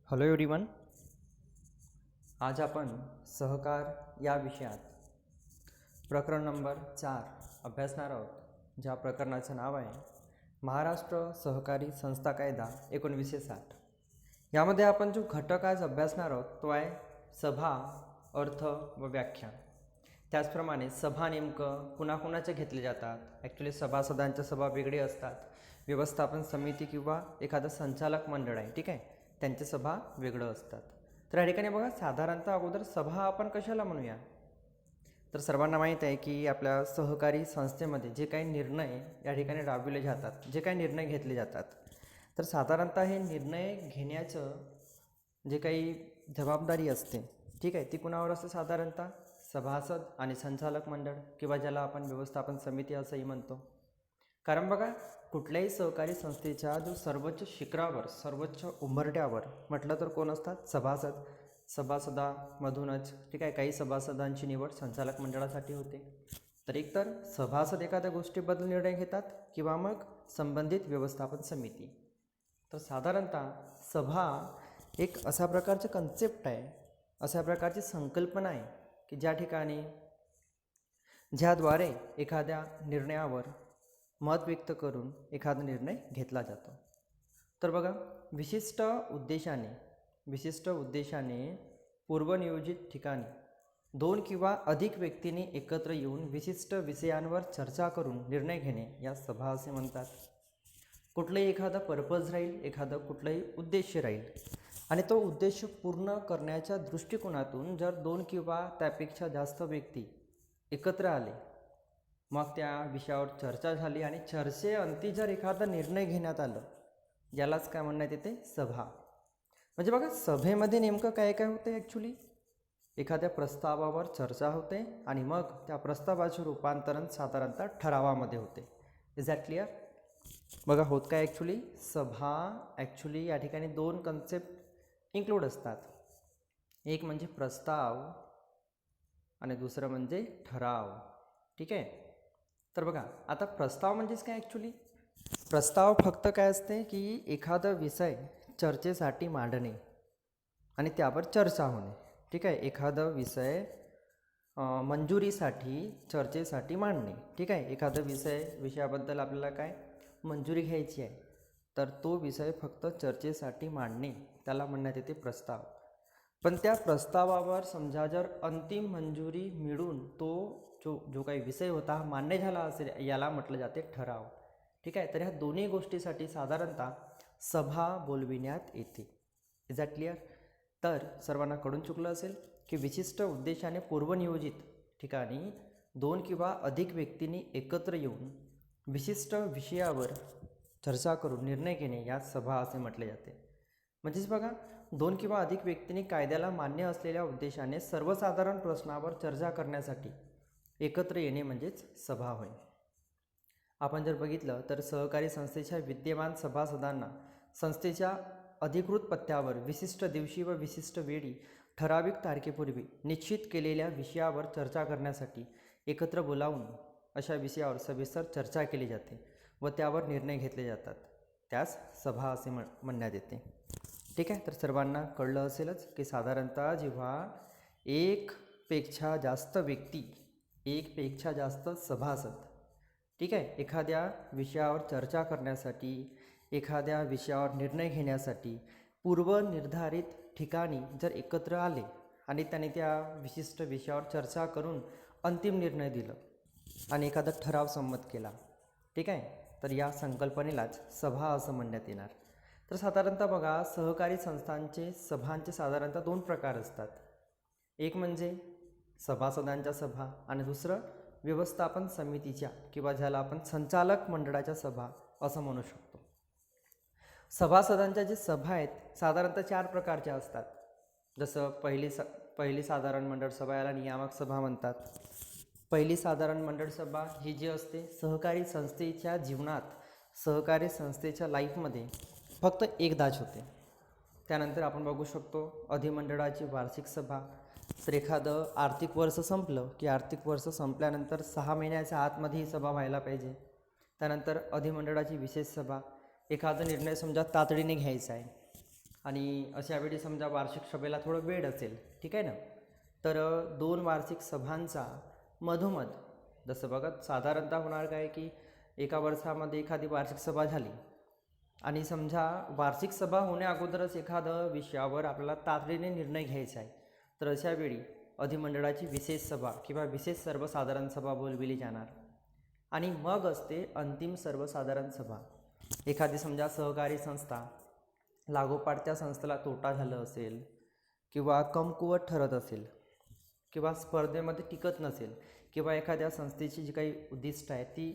Hello everyone. आज आपण सहकार या विषयात प्रकरण नंबर 4 अभ्यासणार आहोत. ज्या प्रकरणाचं नाव आहे महाराष्ट्र सहकारी संस्था कायदा 1960. यामध्ये आपण जो घटक आज अभ्यासणार आहोत तो आहे सभा, अर्थ व व्याख्या. त्याचप्रमाणे सभा नेमकं कुणाकुणाचे घेतले जातात. ॲक्च्युली सभासदांच्या सभा वेगळे असतात. व्यवस्थापन समिती किंवा एखादं संचालक मंडळ आहे, ठीक आहे, त्यांचे सभा वेगळं असतात. तर या ठिकाणी बघा, साधारणतः अगोदर सभा आपण कशाला म्हणूया. तर सर्वांना माहीत आहे की आपल्या सहकारी संस्थेमध्ये जे काही निर्णय या ठिकाणी राबविले जातात, जे काही निर्णय घेतले जातात, तर साधारणतः हे निर्णय घेण्याचं जे काही जबाबदारी असते, ठीक आहे, ती कुणावर असते. साधारणतः सभासद आणि संचालक मंडळ किंवा ज्याला आपण व्यवस्थापन समिती असंही म्हणतो. कारण बघा, कुठल्याही सहकारी संस्थेच्या जो सर्वोच्च शिखरावर, सर्वोच्च उंबरठ्यावर म्हटलं तर कोण असतात? सभासद. सभासदामधूनच, ठीक आहे, काही सभासदांची निवड संचालक मंडळासाठी होते. तर एकतर सभासद एखाद्या गोष्टीबद्दल निर्णय घेतात किंवा मग संबंधित व्यवस्थापन समिती. तर साधारणतः सभा एक अशा प्रकारचं कन्सेप्ट आहे, अशा प्रकारची संकल्पना आहे की ज्या ठिकाणी ज्याद्वारे एखाद्या निर्णयावर मत व्यक्त करून एखादा निर्णय घेतला जातो. तर बघा, विशिष्ट उद्देशाने पूर्वनियोजित ठिकाणी दोन किंवा अधिक व्यक्तींनी एकत्र येऊन विशिष्ट विषयांवर चर्चा करून निर्णय घेणे या सभा असे म्हणतात. कुठलंही एखादा पर्पज राहील, एखादं कुठलंही उद्देश राहील आणि तो उद्देश पूर्ण करण्याच्या दृष्टिकोनातून जर दोन किंवा त्यापेक्षा जास्त व्यक्ती एकत्र आले, मग त्या विषयावर चर्चा झाली आणि चर्चेअंती जर एखादा निर्णय घेण्यात आलं, यालाच काय म्हणण्यात येते? सभा. म्हणजे बघा, सभेमध्ये नेमकं काय काय होते? ॲक्च्युली एखाद्या प्रस्तावावर चर्चा होते आणि मग त्या प्रस्तावाचे रूपांतरण साधारणतः ठरावामध्ये होते. Is that clear? बघा, होत काय ॲक्च्युली? सभा ॲक्च्युली या ठिकाणी दोन कन्सेप्ट इन्क्लूड असतात. एक म्हणजे प्रस्ताव आणि दुसरं म्हणजे ठराव, ठीक आहे. तर बघा, आता प्रस्ताव म्हणजेच काय ॲक्च्युली? प्रस्ताव फक्त काय असते की एखादा विषय चर्चेसाठी मांडणे आणि त्यावर चर्चा होणे, ठीक आहे. एखादा विषय मंजुरीसाठी, चर्चेसाठी मांडणे, ठीक आहे. एखादा विषयाबद्दल आपल्याला काय मंजुरी घ्यायची आहे, तर तो विषय फक्त चर्चेसाठी मांडणे, त्याला म्हणण्यात येते प्रस्ताव. पण त्या प्रस्तावावर समजा जर अंतिम मंजुरी मिळून तो जो काही विषय होता हा मान्य झाला असेल, याला म्हटलं जाते ठराव, ठीक आहे. तर ह्या दोन्ही गोष्टीसाठी साधारणतः सभा बोलविण्यात येते. Is that clear? तर सर्वांना कळून चुकलं असेल की विशिष्ट उद्देशाने पूर्वनियोजित ठिकाणी दोन किंवा अधिक व्यक्तींनी एकत्र येऊन विशिष्ट विषयावर चर्चा करून निर्णय घेणे या सभा असे म्हटले जाते. म्हणजेच बघा, दोन किंवा अधिक व्यक्तींनी कायद्याला मान्य असलेल्या उद्देशाने सर्वसाधारण प्रश्नावर चर्चा करण्यासाठी एकत्र येणे म्हणजेच सभा होय. आपण जर बघितलं तर सहकारी संस्थेच्या विद्यमान सभासदांना संस्थेच्या अधिकृत पत्त्यावर विशिष्ट दिवशी व विशिष्ट वेळी ठराविक तारखेपूर्वी निश्चित केलेल्या विषयावर चर्चा करण्यासाठी एकत्र बोलावून अशा विषयावर सविस्तर चर्चा केली जाते व त्यावर निर्णय घेतले जातात. त्यास सभा असे म्हणण्यात येते, ठीक आहे. तर सर्वांना कळलं असेलच की साधारणतः जेव्हा एकपेक्षा जास्त व्यक्ती, एकपेक्षा जास्त सभासद, ठीक आहे, एखाद्या विषयावर चर्चा करण्यासाठी, एखाद्या विषयावर निर्णय घेण्यासाठी पूर्वनिर्धारित ठिकाणी जर एकत्र आले आणि त्यांनी त्या विशिष्ट विषयावर चर्चा करून अंतिम निर्णय दिला आणि एखादा ठराव संमत केला, ठीक आहे, तर या संकल्पनेलाच सभा असं म्हणण्यात येणार. तर साधारणतः बघा, सहकारी संस्थांचे सभांचे साधारणतः दोन प्रकार असतात. एक म्हणजे सभासदांच्या सभा आणि दुसरं व्यवस्थापन समितीच्या किंवा ज्याला आपण संचालक मंडळाच्या सभा असं म्हणू शकतो. सभासदांच्या जे सभा आहेत साधारणतः 4 प्रकारच्या असतात. जसं पहिली साधारण मंडळ सभा, याला नियामक सभा म्हणतात. पहिली साधारण मंडळ सभा ही जी असते सहकारी संस्थेच्या जीवनात, सहकारी संस्थेच्या लाईफमध्ये फक्त एकदाच होते. त्यानंतर आपण बघू शकतो अधिमंडळाची वार्षिक सभा. तर एखादं आर्थिक वर्ष संपलं की आर्थिक वर्ष संपल्यानंतर 6 महिन्याच्या आतमध्ये ही सभा व्हायला पाहिजे. त्यानंतर अधिमंडळाची विशेष सभा, एखादा निर्णय समजा तातडीने घ्यायचा आहे आणि अशा वेळी समजा वार्षिक सभेला थोडं वेळ असेल, ठीक आहे ना, तर 2 वार्षिक सभांचा मधोमध, जसं बघा साधारणतः होणार काय की एका वर्षामध्ये एखादी वार्षिक सभा झाली आणि समजा वार्षिक सभा होण्या अगोदरच एखादं विषयावर आपल्याला तातडीने निर्णय घ्यायचा आहे, तर अशा वेळी अधिमंडळाची विशेष सभा किंवा विशेष सर्वसाधारण सभा बोलविली जाणार आणि मग असते अंतिम सर्वसाधारण सभा. एखादी समजा सहकारी संस्था लागोपाठ त्या संस्थेला तोटा झालं असेल किंवा कमकुवत ठरत असेल किंवा स्पर्धेमध्ये टिकत नसेल किंवा एखाद्या संस्थेची जी काही उद्दिष्ट आहे ती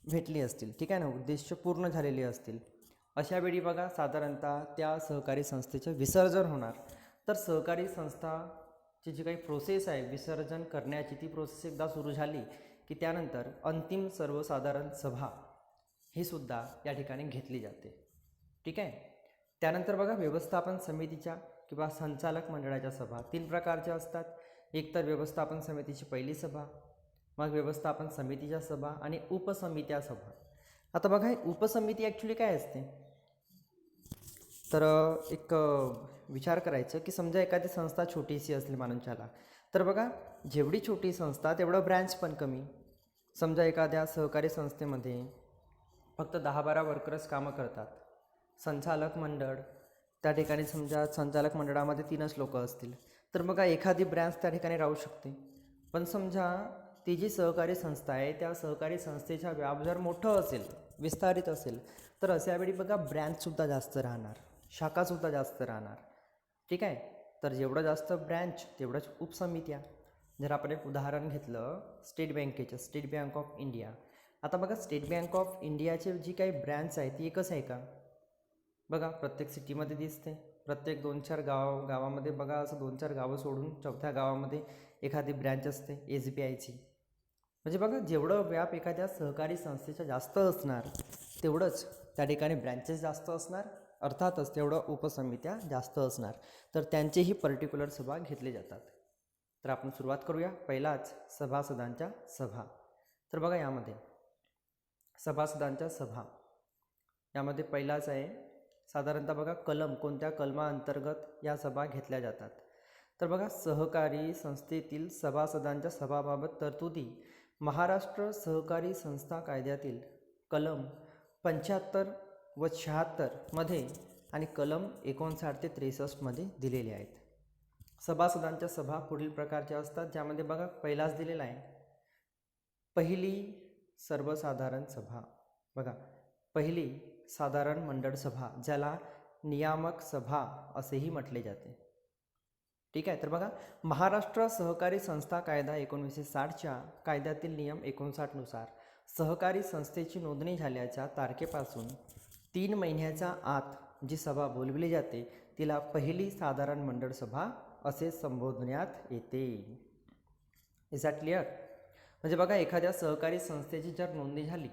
भेटली असतील, ठीक आहे ना, उद्दिष्ट पूर्ण झालेली असतील, अशा वेळी बघा साधारणतः त्या सहकारी संस्थेचे विसर्जन होणार. तर सहकारी संस्थाची जी काही प्रोसेस आहे विसर्जन करण्याची, ती प्रोसेस एकदा सुरू झाली की त्यानंतर अंतिम सर्वसाधारण सभा ही सुद्धा या ठिकाणी घेतली जाते, ठीक आहे. त्यानंतर बघा व्यवस्थापन समितीच्या किंवा संचालक मंडळाच्या सभा 3 प्रकारच्या असतात. एक तर व्यवस्थापन समितीची पहिली सभा, मग व्यवस्थापन समितीच्या सभा आणि उपसमित्या सभा. आता बघा ही उपसमिती ॲक्च्युली काय असते, तर एक विचार करायचं की समजा एखादी संस्था छोटीशी असली मानून तर बघा जेवढी छोटी संस्था तेवढं ब्रँच पण कमी. समजा एखाद्या सहकारी संस्थेमध्ये फक्त 10-12 वर्कर्स कामं करतात. संचालक मंडळ त्या ठिकाणी समजा संचालक मंडळामध्ये 3च लोक असतील, तर बघा एखादी ब्रँच त्या ठिकाणी राहू शकते. पण समजा ती जी सहकारी संस्था आहे त्या सहकारी संस्थेचा व्याप जर मोठं असेल, विस्तारित असेल, तर अशावेळी बघा ब्रँचसुद्धा जास्त राहणार, शाखासुद्धा जास्त राहणार, ठीक आहे. तर जेवढं जास्त ब्रँच तेवढंच उपसमित्या. जर आपण एक उदाहरण घेतलं स्टेट बँकेचं, स्टेट बँक ऑफ इंडिया. आता बघा स्टेट बँक ऑफ इंडियाची जी काही ब्रँच आहे ती एकच आहे का? बघा प्रत्येक सिटीमध्ये दिसते, प्रत्येक 2-4 गावामध्ये बघा असं 2-4 गावं सोडून 4थ्या गावामध्ये एखादी ब्रँच असते SBIची. म्हणजे बघा जेवढं व्याप एखाद्या सहकारी संस्थेचा जास्त असणार तेवढंच त्या ठिकाणी ब्रँचेस जास्त असणार, अर्थातच तेवढं उपसमित्या जास्त असणार. तर त्यांचेही पर्टिक्युलर सभा घेतले जातात. तर आपण सुरुवात करूया. पहिलाच सभासदांच्या सभा. तर बघा यामध्ये सभासदांच्या सभा यामध्ये पहिलाच आहे साधारणतः बघा कलम, कोणत्या कलमाअंतर्गत या सभा घेतल्या जातात. तर बघा सहकारी संस्थेतील सभासदांच्या सभाबाबत तरतुदी महाराष्ट्र सहकारी संस्था कायद्यातील कलम 75 व 76 मध्ये आणि कलम 59 ते 63 मध्ये दिलेले आहेत. सभासदांच्या सभा पुढील प्रकारच्या असतात, ज्यामध्ये बघा पहिलाच दिलेला आहे पहिली सर्वसाधारण सभा. बघा पहिली साधारण मंडळ सभा, ज्याला नियामक सभा असेही म्हटले जाते, ठीक आहे. तर बघा महाराष्ट्र सहकारी संस्था कायदा 1960च्या कायद्यातील नियम 59 नुसार सहकारी संस्थेची नोंदणी झाल्याच्या तारखेपासून 3 महिन्याच्या आत जी सभा बोलविली जाते तिला पहिली साधारण मंडळ सभा असे संबोधण्यात येते. Is that clear? म्हणजे बघा एखाद्या सहकारी संस्थेची जर नोंदणी झाली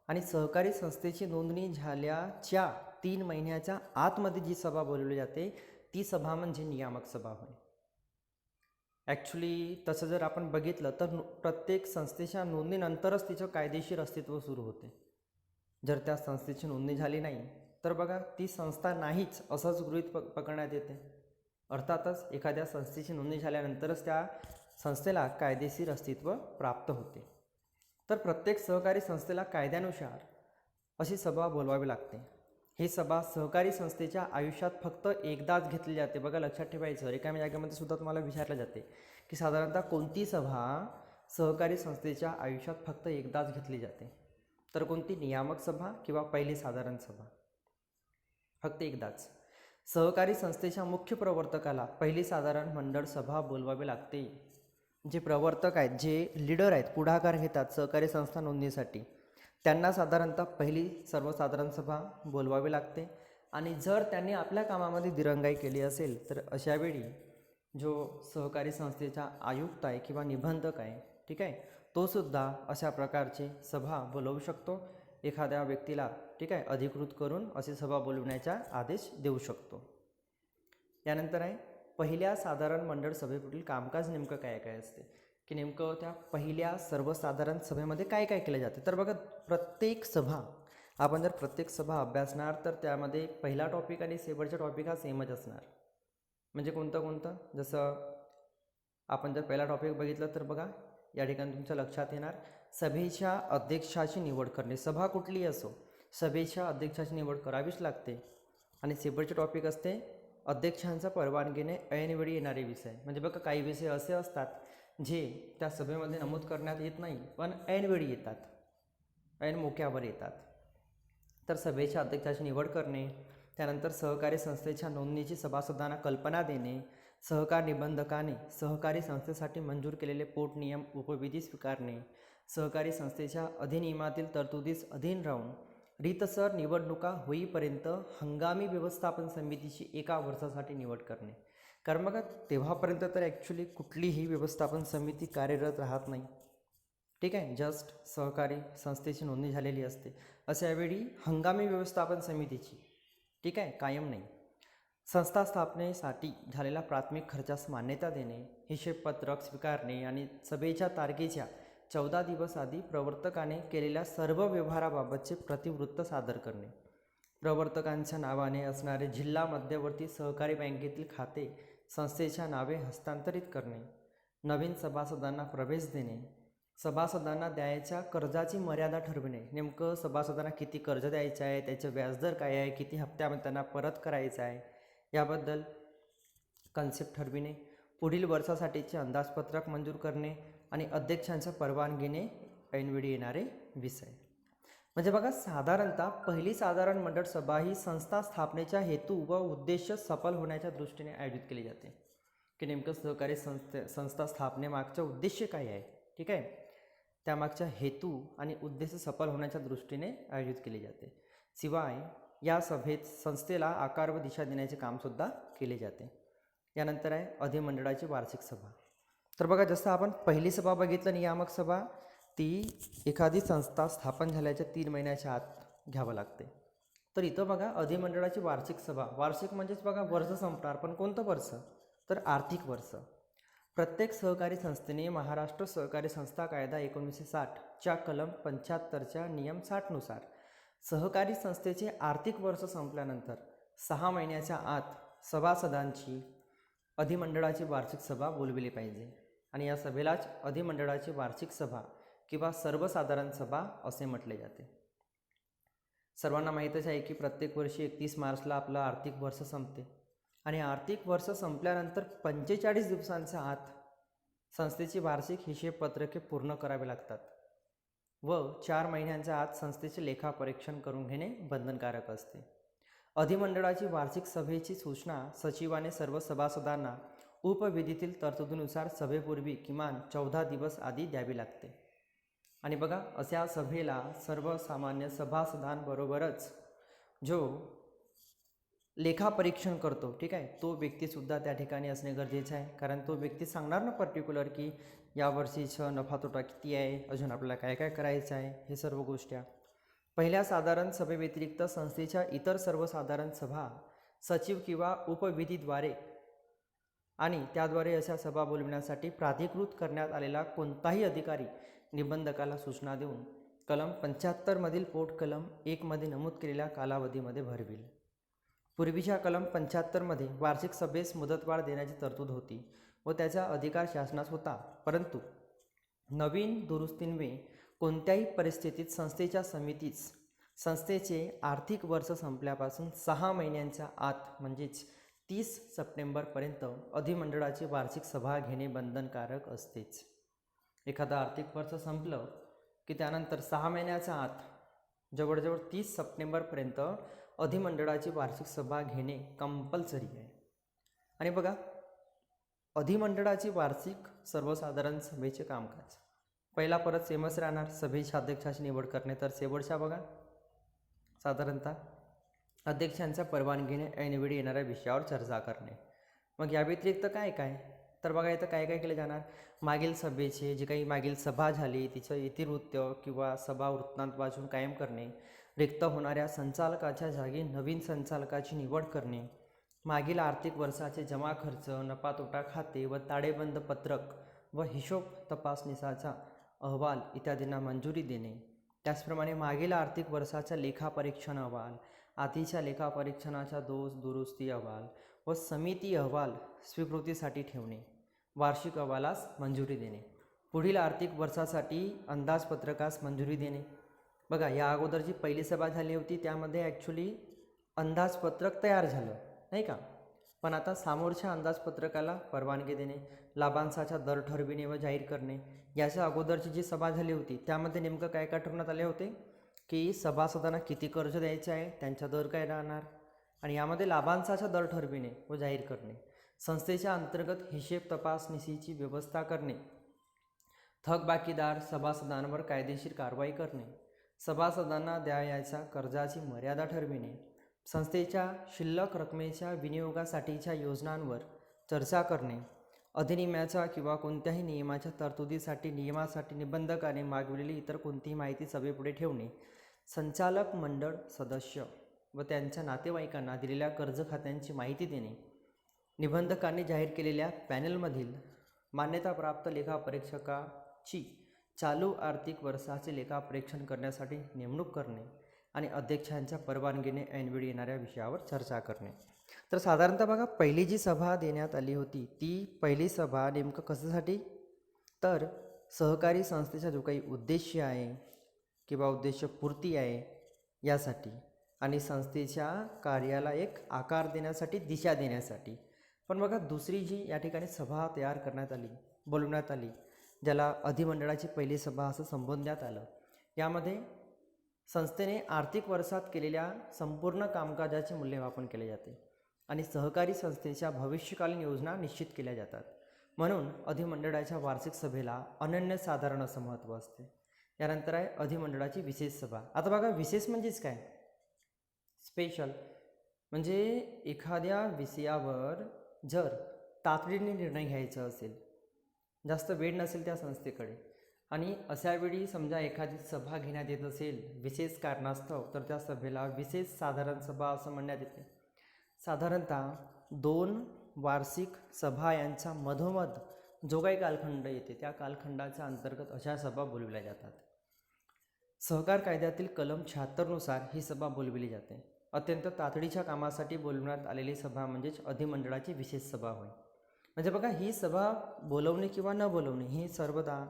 आणि सहकारी संस्थेची नोंदणी झाल्याच्या 3 महिन्याच्या आतमध्ये जी सभा बोलवली जाते ती सभा म्हणजे नियामक सभा होय. ॲक्च्युली तसं जर आपण बघितलं तर प्रत्येक संस्थेच्या नोंदणीनंतरच तिचं कायदेशीर अस्तित्व सुरू होते. जर त्या संस्थेची नोंदणी झाली नाही तर बघा ती संस्था नाहीच असंच गृहीत पकडण्यात येते. अर्थातच एखाद्या संस्थेची नोंदणी झाल्यानंतरच त्या संस्थेला कायदेशीर अस्तित्व प्राप्त होते. तर प्रत्येक सहकारी संस्थेला कायद्यानुसार अशी सभा बोलवावी लागते. ही सभा सहकारी संस्थेच्या आयुष्यात फक्त एकदाच घेतली जाते. बघा लक्षात ठेवायचं, रिकाम्या जागेमध्ये सुद्धा तुम्हाला विचारलं जाते की साधारणतः कोणती सभा सहकारी संस्थेच्या आयुष्यात फक्त एकदाच घेतली जाते, तर कोणती? नियामक सभा किंवा पहिली साधारण सभा, फक्त एकदाच. सहकारी संस्थेच्या मुख्य प्रवर्तकाला पहिली साधारण मंडळ सभा बोलवावी लागते. जे प्रवर्तक आहेत, जे लीडर आहेत, पुढाकार घेतात सहकारी संस्था नोंदणीसाठी, त्यांना साधारणतः पहिली सर्वसाधारण सभा बोलवावी लागते. आणि जर त्यांनी आपल्या कामामध्ये दिरंगाई केली असेल तर अशावेळी जो सहकारी संस्थेचा आयुक्त आहे किंवा निबंधक आहे, ठीक आहे, तो सुद्धा अशा प्रकारची सभा बोलवू शकतो. एखाद्या व्यक्तीला, ठीक आहे, अधिकृत करून अशी सभा बोलवण्याचा आदेश देऊ शकतो. यानंतर आहे पहिल्या साधारण मंडळ सभेपुढील कामकाज नेमकं काय काय असते, की नेमकं त्या पहिल्या सर्वसाधारण सभेमध्ये काय काय केलं जाते. तर बघा प्रत्येक सभा आपण जर प्रत्येक सभा अभ्यासणार तर त्यामध्ये पहिला टॉपिक आणि शेवटचा टॉपिक हा सेमच असणार. म्हणजे कोणतं जसं आपण जर पहिला टॉपिक बघितलं तर बघा या ठिकाणी तुमच्या लक्षात येणार सभेच्या अध्यक्षाची निवड करणे. सभा कुठलीही असो सभेच्या अध्यक्षाची निवड करावीच लागते. आणि शेवटचे टॉपिक असते अध्यक्षांचा परवानगीने ऐनवेळी येणारे विषय. म्हणजे बघा काही विषय असे असतात जे त्या सभेमध्ये नमूद करण्यात येत नाही पण ऐनवेळी येतात, ऐन मोक्यावर येतात. तर सभेच्या अध्यक्षाची निवड करणे, त्यानंतर सहकारी संस्थेच्या नोंदणीची सभासदांना कल्पना देणे, सहकार निबंधकाने सहकारी संस्थेसाठी मंजूर केलेले पोटनियम उपविधी स्वीकारणे, सहकारी संस्थेच्या अधिनियमातील तरतुदीस अधीन राहून रीतसर निवडणुका होईपर्यंत हंगामी व्यवस्थापन समितीची 1 वर्षासाठी निवड करणे. कारण मग तेव्हापर्यंत तर ॲक्च्युली कुठलीही व्यवस्थापन समिती कार्यरत राहत नाही. ठीक आहे, जस्ट सहकारी संस्थेची नोंदणी झालेली असते. अशावेळी हंगामी व्यवस्थापन समितीची, ठीक आहे, कायम नाही. संस्था स्थापनेसाठी झालेल्या प्राथमिक खर्चास मान्यता देणे, हिशेबपत्रक स्वीकारणे आणि सभेच्या तारखेच्या 14 दिवस आधी प्रवर्तकाने केलेल्या सर्व व्यवहाराबाबतचे प्रतिवृत्त सादर करणे, प्रवर्तकांच्या नावाने असणारे जिल्हा मध्यवर्ती सहकारी बँकेतील खाते संस्थेच्या नावे हस्तांतरित करणे, नवीन सभासदांना प्रवेश देणे, सभासदांना द्यायच्या कर्जाची मर्यादा ठरविणे. नेमकं सभासदांना किती कर्ज द्यायचं आहे, त्याचे व्याजदर काय आहे, किती हप्त्यामध्ये त्यांना परत करायचं आहे याबद्दल कन्सेप्ट ठरविणे, पुढील वर्षासाठीचे अंदाजपत्रक मंजूर करणे आणि अध्यक्षांच्या परवानगीने ऐनवेळी येणारे विषय. म्हणजे बघा साधारणतः पहिली साधारण मंडळ सभा ही संस्था स्थापनेच्या हेतू व उद्देश सफल होण्याच्या दृष्टीने आयोजित केली जाते. की नेमकं सहकारी संस्था स्थापनेमागचा उद्देश काय आहे, ठीक आहे, त्यामागच्या हेतू आणि उद्देश सफल होण्याच्या दृष्टीने आयोजित केली जाते. शिवाय या सभेत संस्थेला आकार व दिशा देण्याचे कामसुद्धा केले जाते. यानंतर आहे अधिमंडळाची वार्षिक सभा. तर बघा जसं आपण पहिली सभा बघितलं नियामक सभा, ती एखादी संस्था स्थापन झाल्याच्या 3 महिन्याच्या आत घ्यावं लागते. तर इथं बघा अधिमंडळाची वार्षिक सभा, वार्षिक म्हणजेच बघा वर्ष संपणार, पण कोणतं वर्ष, तर आर्थिक वर्ष. प्रत्येक सहकारी संस्थेने महाराष्ट्र सहकारी संस्था कायदा 1960 च्या कलम 75च्या नियम 60 नुसार सहकारी संस्थेचे आर्थिक वर्ष संपल्यानंतर 6 महिन्याच्या आत सभासदांची अधिमंडळाची वार्षिक सभा बोलविली पाहिजे. आणि या सभेलाच अधिमंडळाची वार्षिक सभा किंवा सर्वसाधारण सभा असे म्हटले जाते. सर्वांना माहीतच आहे की प्रत्येक वर्षी 31 मार्चला आपलं आर्थिक वर्ष संपते आणि आर्थिक वर्ष संपल्यानंतर 45 दिवसांच्या आत संस्थेची वार्षिक हिशेबपत्रके पूर्ण करावी लागतात व 4 महिन्यांच्या आत संस्थेचे लेखापरीक्षण करून घेणे बंधनकारक असते. अधिमंडळाची वार्षिक सभेची सूचना सचिवाने सर्व सभासदांना उपविधीतील तरतुदीनुसार सभेपूर्वी किमान 14 दिवस आधी द्यावी लागते. आणि बघा अशा सभेला सर्वसामान्य सभासदांबरोबरच जो लेखापरीक्षण करतो, ठीक आहे, तो व्यक्तीसुद्धा त्या ठिकाणी असणे गरजेचे आहे. कारण तो व्यक्ती सांगणार ना पर्टिक्युलर की यावर्षीचं नफा तोटा किती आहे, अजून आपल्याला काय काय करायचं आहे, हे सर्व गोष्टी. पहिल्या साधारण सभेव्यतिरिक्त संस्थेच्या इतर सर्वसाधारण सभा सचिव किंवा उपविधीद्वारे आणि त्याद्वारे अशा सभा बोलविण्यासाठी प्राधिकृत करण्यात आलेला कोणताही अधिकारी निबंधकाला सूचना देऊन कलम 75 मधील पोट कलम 1 मध्ये नमूद केलेल्या कालावधीमध्ये भरविल. पूर्वीच्या कलम 75 मध्ये वार्षिक सभेस मुदतवाढ देण्याची तरतूद होती व त्याचा अधिकार शासनास होता. परंतु नवीन दुरुस्तीन्वये कोणत्याही परिस्थितीत संस्थेच्या समितीस संस्थेचे आर्थिक वर्ष संपल्यापासून 6 महिन्यांच्या आत म्हणजेच 30 सप्टेंबरपर्यंत अधिमंडळाची वार्षिक सभा घेणे बंधनकारक असतेच. एखादं आर्थिक वर्ष संपलं की त्यानंतर 6 महिन्याच्या आत जवळजवळ 30 सप्टेंबरपर्यंत अधिमंडळाची वार्षिक सभा घेणे कंपल्सरी आहे. आणि बघा अधिमंडळाची वार्षिक सर्वसाधारण सभेचे कामकाज पहिला परत सेमच राहणार, सभेच्या अध्यक्षाची निवड करणे. तर शेवटच्या बघा साधारणतः अध्यक्षांच्या परवानगीने ऐनवेळी येणाऱ्या विषयावर चर्चा करणे. मग या व्यतिरिक्त काय काय, तर बघा इथं काय काय केले जाणार, मागील सभेचे जे काही मागील सभा झाली तिचं इतिवृत्त किंवा सभा वृत्तांत वाचून कायम करणे, रिक्त होणाऱ्या संचालकाच्या जागी नवीन संचालकाची निवड करणे, मागील आर्थिक वर्षाचे जमा खर्च, नफा तोटा खाते व ताळेबंद पत्रक व हिशोब तपासणीचा अहवाल इत्यादींना मंजुरी देणे, त्याचप्रमाणे मागील आर्थिक वर्षाच्या लेखापरीक्षण अहवाल, आधीच्या लेखापरीक्षणाच्या दोष दुरुस्ती अहवाल व समिती अहवाल स्वीकृतीसाठी ठेवणे, वार्षिक अहवालास मंजुरी देणे, पुढील आर्थिक वर्षासाठी अंदाजपत्रकास मंजुरी देणे. बघा, या अगोदर जी पहिली सभा झाली होती त्यामध्ये ॲक्च्युली अंदाजपत्रक तयार झालं नाही का, पण आता समोरच्या अंदाजपत्रकाला परवानगी देणे, लाभांशाचा दर ठरविणे व जाहीर करणे. याच्या अगोदरची जी सभा झाली होती त्यामध्ये नेमकं काय काय ठरवण्यात आले होते की सभासदांना किती कर्ज द्यायचे आहे, त्यांचा दर काय राहणार, आणि यामध्ये लाभांशाचा दर ठरविणे व जाहीर करणे, संस्थेच्या अंतर्गत हिशेब तपासणीची व्यवस्था करणे, थकबाकीदार सभासदांवर कायदेशीर कारवाई करणे, सभासदांना द्यावयाच्या कर्जाची मर्यादा ठरविणे, संस्थेच्या शिल्लक रकमेच्या विनियोगासाठीच्या योजनांवर चर्चा करणे, अधिनियमाच्या किंवा कोणत्याही नियमाच्या तरतुदीसाठी नियमासाठी निबंधकाने मागविलेली इतर कोणतीही माहिती सभेपुढे ठेवणे, संचालक मंडळ सदस्य व त्यांच्या नातेवाईकांना दिलेल्या कर्ज खात्यांची माहिती देणे, निबंधकांनी जाहीर केलेल्या पॅनेलमधील मान्यताप्राप्त लेखापरीक्षकाची चालू आर्थिक वर्षाचे लेखापरीक्षण करण्यासाठी नेमणूक करणे आणि अध्यक्षांच्या परवानगीने ऐनवेळी येणाऱ्या विषयावर चर्चा करणे. तर साधारणतः बघा, पहिली जी सभा देण्यात आली होती ती पहिली सभा नेमकं कशासाठी, तर सहकारी संस्थेचा जो काही उद्देश आहे किंवा उद्देशपूर्ती आहे यासाठी आणि संस्थेच्या कार्याला एक आकार देण्यासाठी, दिशा देण्यासाठी. पण बघा, दुसरी जी या ठिकाणी सभा तयार करण्यात आली, बोलवण्यात आली, ज्याला अधिमंडळाची पहिली सभा असं संबोधण्यात आलं, यामध्ये संस्थेने आर्थिक वर्षात केलेल्या संपूर्ण कामकाजाचे मूल्यमापन केले जाते आणि सहकारी संस्थेच्या भविष्यकालीन योजना निश्चित केल्या जातात. म्हणून अधिमंडळाच्या वार्षिक सभेला अनन्यसाधारण असं महत्त्व असते. यानंतर आहे अधिमंडळाची विशेष सभा. आता बघा, विशेष म्हणजेच काय, स्पेशल, म्हणजे एखाद्या विषयावर जर तातडीने निर्णय घ्यायचा असेल, जास्त वेळ नसेल त्या संस्थेकडे, आणि अशा वेळी समजा एखादी सभा घेण्यात येत असेल विशेष कारणास्तव, तर त्या सभेला विशेष साधारण सभा असं म्हणण्यात येते. साधारणतः 2 वार्षिक सभा यांच्या मधोमध जो काही कालखंड येते त्या कालखंडाच्या अंतर्गत अशा सभा बोलविल्या जातात. सहकार कायद्यातील कलम 76 नुसार ही सभा बोलविली जाते. अत्यंत तातडीच्या कामासाठी बोलवण्यात आलेली सभा म्हणजेच अधिमंडळाची विशेष सभा होय. म्हणजे बघा, ही सभा बोलवणे किंवा न बोलवणे ही सर्वदा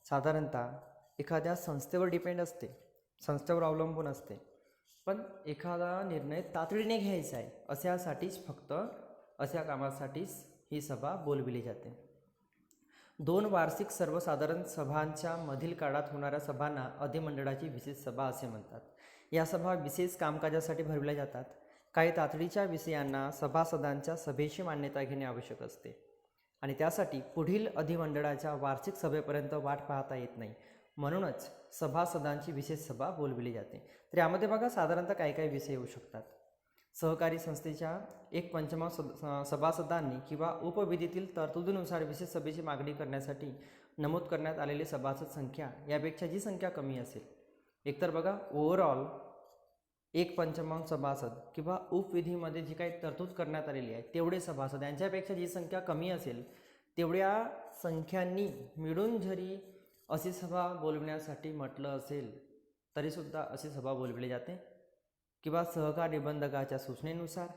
साधारणतः एखाद्या संस्थेवर डिपेंड असते, संस्थेवर अवलंबून असते. पण एखादा निर्णय तातडीने घ्यायचा आहे अशासाठीच, फक्त अशा कामासाठीच ही सभा बोलविली जाते. 2 वार्षिक सर्वसाधारण सभांच्या मधील काळात होणाऱ्या सभांना अधिमंडळाची विशेष सभा असे म्हणतात. या सभा विशेष कामकाजासाठी भरवल्या जातात. काही तातडीच्या विषयांना सभासदांच्या सभेची मान्यता घेणे आवश्यक असते आणि त्यासाठी पुढील अधिमंडळाच्या वार्षिक सभेपर्यंत वाट पाहता येत नाही. म्हणूनच सभासदांची विशेष सभा बोलविली जाते. तर यामध्ये बघा, साधारणतः काय काय विषय येऊ शकतात. सहकारी संस्थेच्या 1/5 सभासदांनी किंवा उपविधीतील तरतुदीनुसार विशेष सभेची मागणी करण्यासाठी नमूद करण्यात आलेली सभासद संख्या यापेक्षा जी संख्या कमी असेल, एकतर बघा ओव्हरऑल 1/5 सभासद किंवा उपविधीमध्ये जी काही तरतूद करण्यात आलेली आहे तेवढे सभासद यांच्यापेक्षा जी संख्या कमी असेल तेवढ्या संख्यांनी मिळून जरी अशी सभा बोलवण्यासाठी म्हटलं असेल तरीसुद्धा अशी सभा बोलवली जाते. किंवा सहकार निबंधकाच्या सूचनेनुसार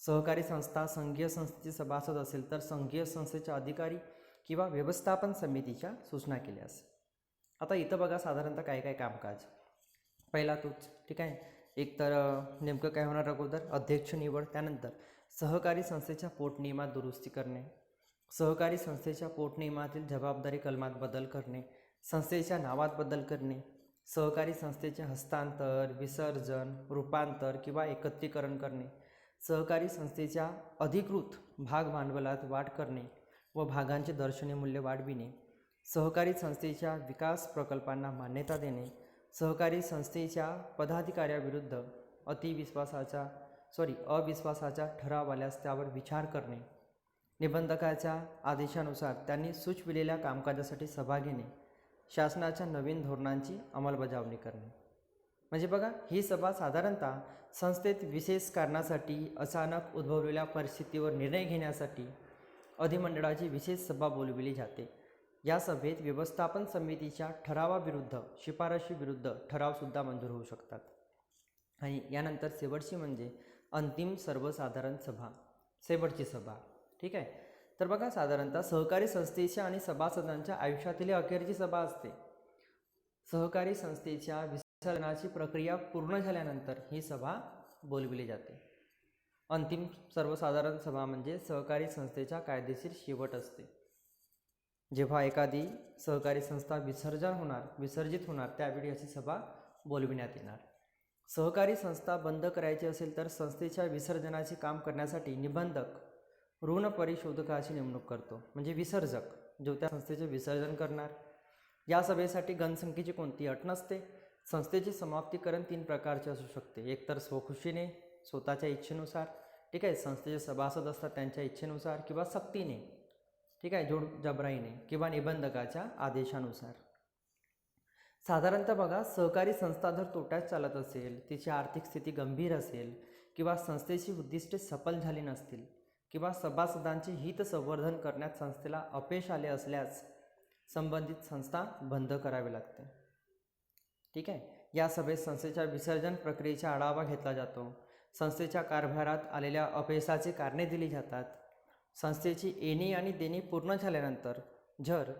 सहकारी संस्था संघीय संस्थेचे सभासद असेल तर संघीय संस्थेच्या अधिकारी किंवा व्यवस्थापन समितीच्या सूचना केल्यास. आता इथं बघा, साधारणतः काय काय कामकाज. पहिला तोच, ठीक आहे. एक तर नेमकं काय होणार अगोदर, अध्यक्ष निवड, त्यानंतर सहकारी संस्थेच्या पोटनियमात दुरुस्ती करणे, सहकारी संस्थेच्या पोटनियमातील जबाबदारी कलमात बदल करणे, संस्थेच्या नावात बदल करणे, सहकारी संस्थेचे हस्तांतर, विसर्जन, रूपांतर किंवा एकत्रीकरण करणे, सहकारी संस्थेच्या अधिकृत भाग भांडवलात वाढ करणे व भागांचे दर्शनी मूल्य वाढविणे, सहकारी संस्थेच्या विकास प्रकल्पांना मान्यता देणे, सहकारी संस्थेच्या पदाधिकाऱ्याविरुद्ध अविश्वासाचा ठराव आल्यास त्यावर विचार करणे, निबंधकाच्या आदेशानुसार त्यांनी सुचविलेल्या कामकाजासाठी सभा घेणे, शासनाच्या नवीन धोरणांची अंमलबजावणी करणे. म्हणजे बघा, ही सभा साधारणतः संस्थेत विशेष कारणासाठी अचानक उद्भवलेल्या परिस्थितीवर निर्णय घेण्यासाठी अधिमंडळाची विशेष सभा बोलविली जाते. या सभेत व्यवस्थापन समितीच्या ठरावाविरुद्ध शिफारशीविरुद्ध ठरावसुद्धा मंजूर होऊ शकतात. आणि यानंतर शेवटची म्हणजे अंतिम सर्वसाधारण सभा, शेवटची सभा. ठीक आहे. तर बघा, साधारणतः सहकारी संस्थेच्या आणि सभासदांच्या आयुष्यातील अखेरची सभा असते. सहकारी संस्थेच्या विसर्जनाची प्रक्रिया पूर्ण झाल्यानंतर ही सभा बोलविली जाते. अंतिम सर्वसाधारण सभा म्हणजे सहकारी संस्थेच्या कायदेशीर शेवट असते. जेव्हा एखादी सहकारी संस्था विसर्जित होणार त्यावेळी अशी सभा बोलविण्यात येणार. सहकारी संस्था बंद करायची असेल तर संस्थेच्या विसर्जनाचे काम करण्यासाठी निबंधक ऋण परिशोधकाची नेमणूक करतो. म्हणजे विसर्जक जो त्या संस्थेचे विसर्जन करणार. या सभेसाठी गणसंख्येची कोणती अट नसते. संस्थेचे समाप्तीकरण 3 प्रकारचे असू शकते. एक तर स्वखुशीने, स्वतःच्या इच्छेनुसार, ठीक आहे, संस्थेचे सभासद असतात त्यांच्या इच्छेनुसार, किंवा सक्तीने, ठीक आहे, जोड जबराईने, किंवा निबंधकाच्या आदेशानुसार. साधारणतः बघा, सहकारी संस्था जर तोट्यात चालत असेल, तिची आर्थिक स्थिती गंभीर असेल, किंवा संस्थेची उद्दिष्टे सफल झाली नसतील, किंवा सभासदांचे हित संवर्धन करण्यात संस्थेला अपयश आले असल्यास संबंधित संस्था बंद करावी लागते. ठीक आहे. या सभेत संस्थेच्या विसर्जन प्रक्रियेचा आढावा घेतला जातो. संस्थेच्या कारभारात आलेल्या अपयशाची कारणे दिली जातात. संस्थेची येणी आणि देणी पूर्ण झाल्यानंतर जर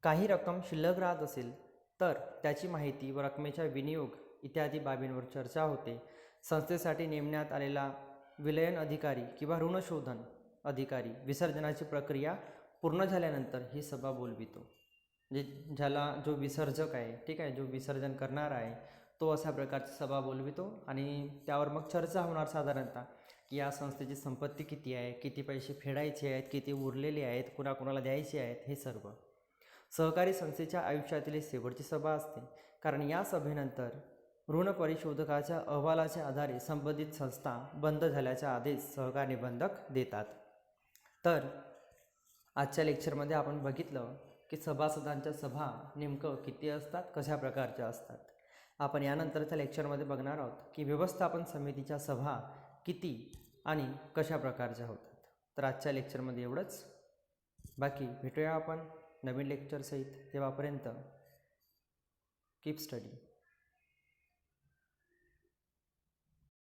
काही रक्कम शिल्लक राहत असेल तर त्याची माहिती व रकमेचा विनियोग इत्यादी बाबींवर चर्चा होते. संस्थेसाठी नेमण्यात आलेला विलयन अधिकारी किंवा ऋणशोधन अधिकारी विसर्जनाची प्रक्रिया पूर्ण झाल्यानंतर ही सभा बोलवितो. म्हणजे ज्याला जो विसर्जक आहे, ठीक आहे, जो विसर्जन करणार आहे तो अशा प्रकारची सभा बोलवितो आणि त्यावर मग चर्चा होणार साधारणतः की या संस्थेची संपत्ती किती आहे, किती पैसे फेडायचे आहेत, किती उरलेले आहेत, कुणाकुणाला द्यायचे आहेत, हे सर्व. सहकारी संस्थेच्या आयुष्यातील शेवटची सभा असते, कारण या सभेनंतर ऋण परिशोधकाच्या अहवालाच्या आधारे संबंधित संस्था बंद झाल्याचा आदेश सहकार निबंधक देतात. तर आजच्या लेक्चरमध्ये आपण बघितलं की सभासदांच्या सभा नेमकं किती असतात, कशा प्रकारच्या असतात. आपण यानंतरच्या लेक्चरमध्ये बघणार आहोत की व्यवस्थापन समितीच्या सभा किती आणि कशा प्रकारच्या होतात. तर आजच्या लेक्चरमध्ये एवढंच. बाकी भेटूया आपण नवीन लेक्चरसहित. तेव्हापर्यंत कीप स्टडी.